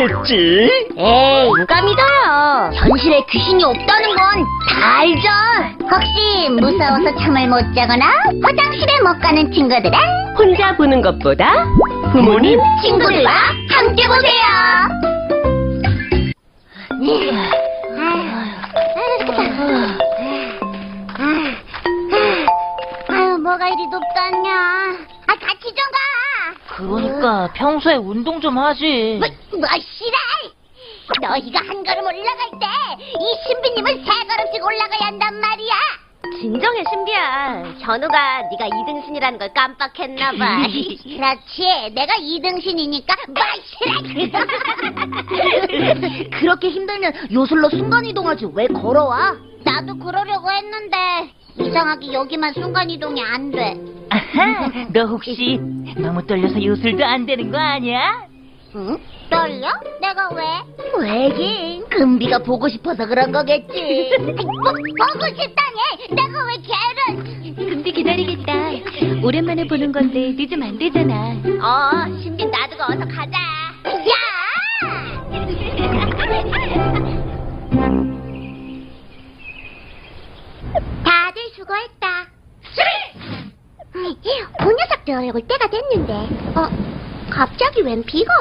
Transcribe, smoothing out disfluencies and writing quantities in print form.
겠지? 에이, 누가 믿어요? 현실에 귀신이 없다는 건 다 알죠? 혹시 무서워서 잠을 못 자거나 화장실에 못 가는 친구들은 혼자 보는 것보다 부모님? 친구들과 함께 보세요. 아유, 뭐가 이리 높다냐? 아, 같이 좀 가. 그러니까 평소에 운동 좀 하지. 뭐 싫어? 너희가 한 걸음 올라갈 때 이 신비님은 세 걸음씩 올라가야 한단 말이야. 진정해 신비야. 현우가 네가 2등신이라는 걸 깜빡했나봐. 그렇지, 내가 2등신이니까 마시라. 그렇게 힘들면 요술로 순간이동하지 왜 걸어와? 나도 그러려고 했는데 이상하게 여기만 순간이동이 안 돼. 아하, 너 혹시 너무 떨려서 요술도 안 되는 거 아니야? 응? 떨려? 내가 왜? 왜긴? 금비가 보고 싶어서 그런 거겠지. 보고 싶다니? 내가 왜 걔를? 금비 기다리겠다. 오랜만에 보는 건데 늦으면 안 되잖아. 신비 놔두고 어서 가자. 야! 다들 수고했다. 그 녀석들 얼굴 때가 됐는데. 갑자기 웬 비가?